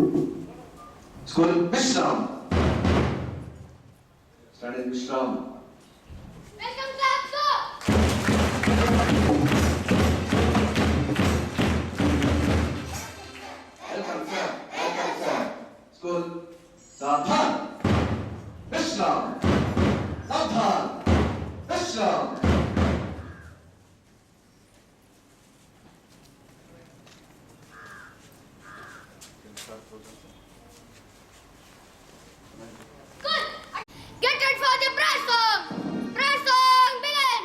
School Vishram. Study Vishram. Welcome class, sir. Welcome sir. Welcome sir. School Sadhan. Vishram. Sadhan. Vishram. Good. Get ready for the prayer song. Prayer song begin.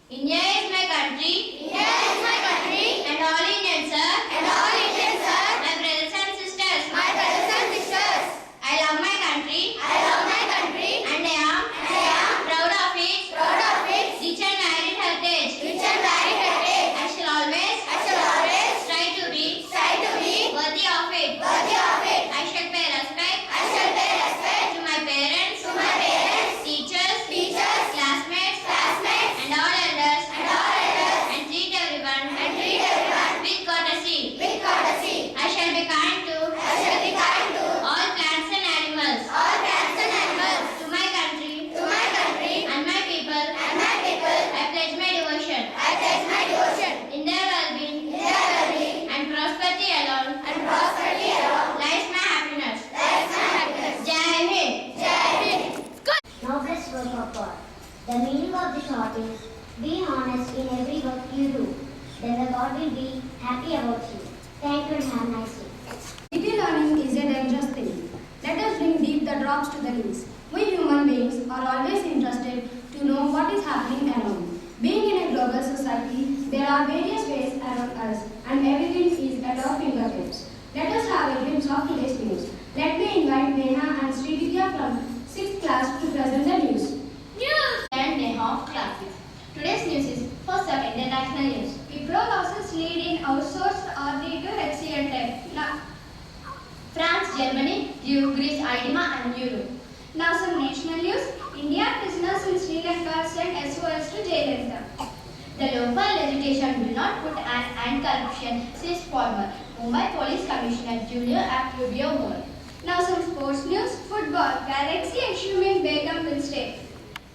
India is my country. India is my country. And all Indians, sir. And all Indians, sir. My brothers and sisters. My brothers and sisters. I love my country. I love my country. And I am proud of it. Proud of it. Rich and varied heritage. Rich and varied heritage. I shall always try to be worthy of it. Worthy of it. I shall pay respect. I shall pay respect to my parents. To my parents. Teachers. Teachers. Classmates. Classmates. And all elders. And all elders. And treat everyone. And treat everyone. With courtesy. With courtesy. I shall be kind to. I shall be kind to. All plants and animals. All plants and animals. To my country. To my country. And my people. And my people. I pledge my devotion. I pledge my devotion. In their well-being. In their well-being. And prosperity alone. And prosperity alone. Lies my happiness. Lies my happiness. Jai Hind. Jai Hind. Good. Noblest work of God. The meaning of the thought is, be honest in every work you do. Then the God will be happy about you. Thank you and have a nice day. Degree learning is a dangerous thing. Let us bring deep the drops to the leaves. We human beings are always interested to know what is happening around. Being in a global society, there are various ways around us and everything is at our fingertips. Let us have a glimpse of today's news. Let me invite Neha and Srividya from 6th class to present the news. News. And Neha classes. news is first up international news. Wipro losses lead in outsourced RD to HCL Tech. France, Germany, Greece, IDEMA and Europe. Now some national news. Indian prisoners in Sri Lanka sent SOS to Jayalalitha. The local legislation will not put an anti-corruption, says former Mumbai Police Commissioner Julio Rubio Moore. Now some sports news. Football. Galaxy and Shumen Begum will stay.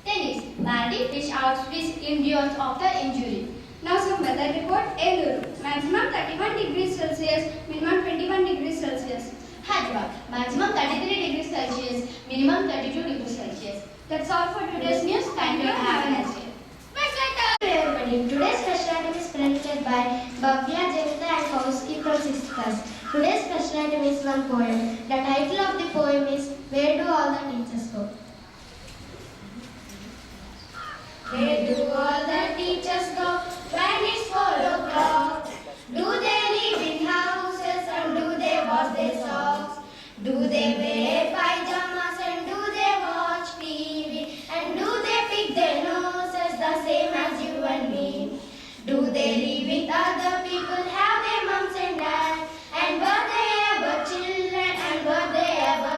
Tennis, Maldives fish out Swiss endures after injury. Now some weather report. Eluru. Maximum 31 degrees Celsius, minimum 21 degrees Celsius. Hyderabad, maximum 33 degrees Celsius, minimum 32 degrees Celsius. That's all for today's news. Thank you and have a nice day. Hello everybody. Today's special item is presented by Bhavya, Janita and Kauski from 6th class. Today's special item is one poem. The title of the poem is Where Do All the Teachers Go? Where do all the teachers go when it's 4 o'clock? Do they live in houses and do they wash their socks? Do they wear pajamas and do they watch TV? And do they pick their noses the same as you and me? Do they live with other people, have their moms and dads? And were they ever children and were they ever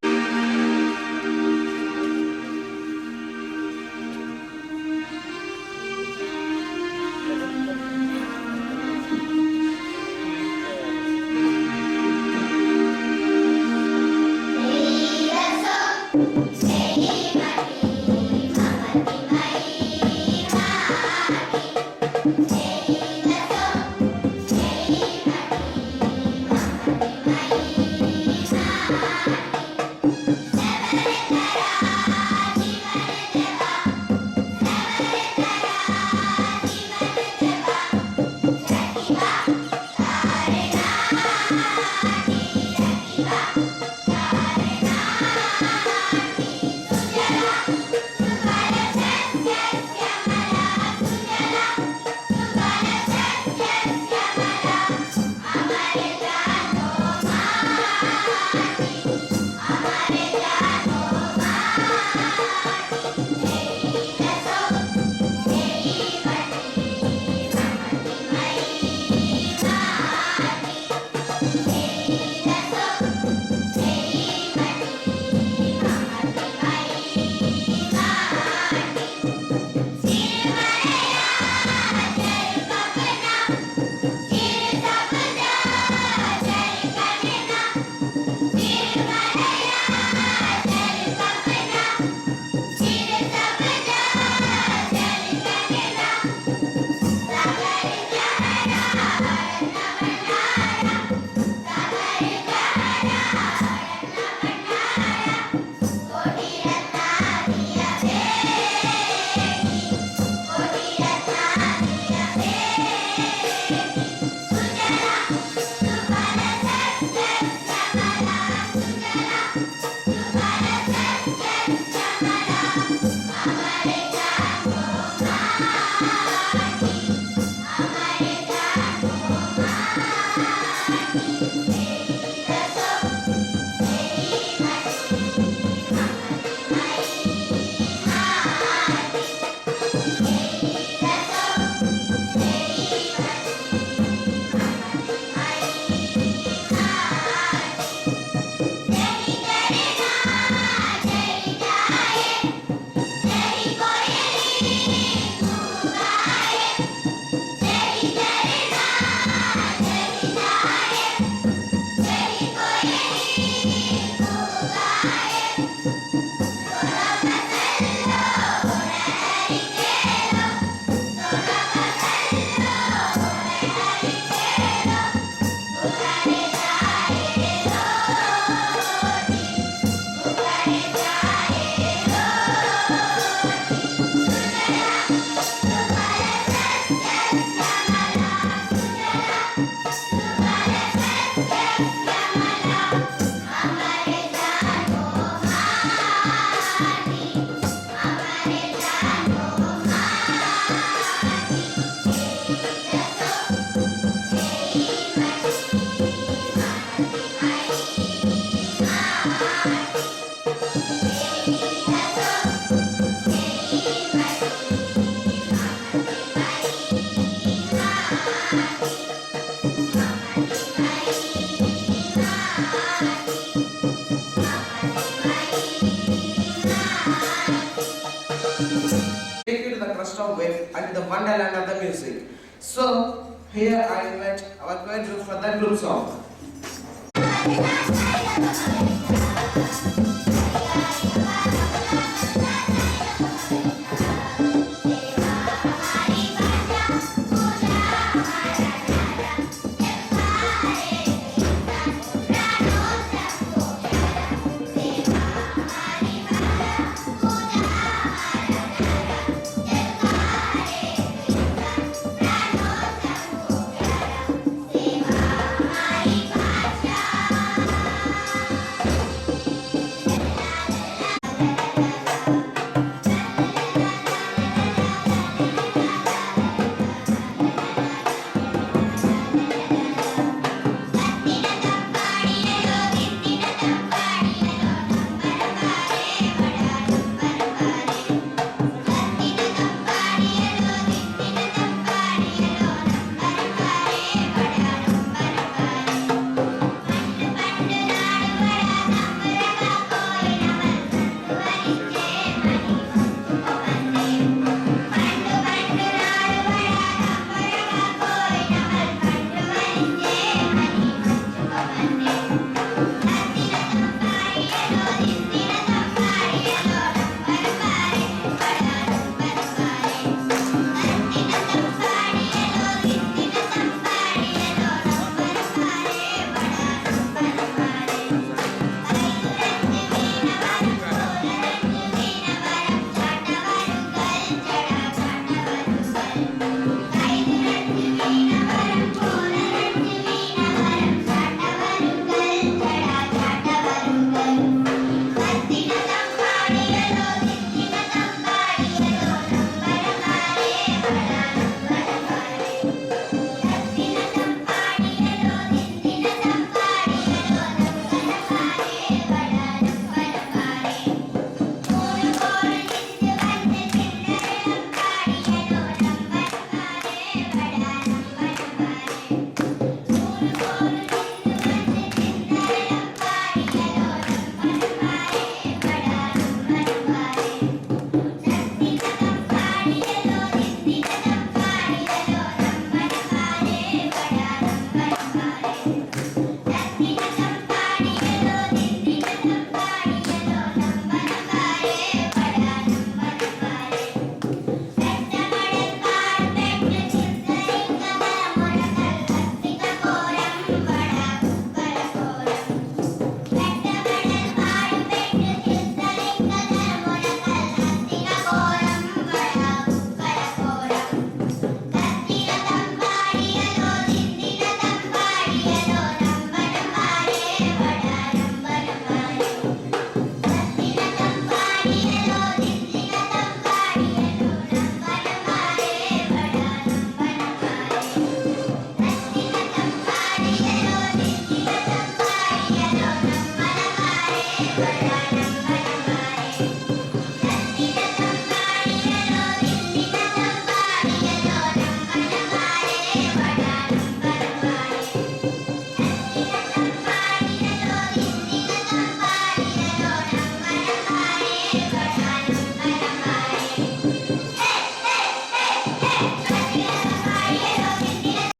escape into the wonderland of the music. So, here I invite our choir group for the group song.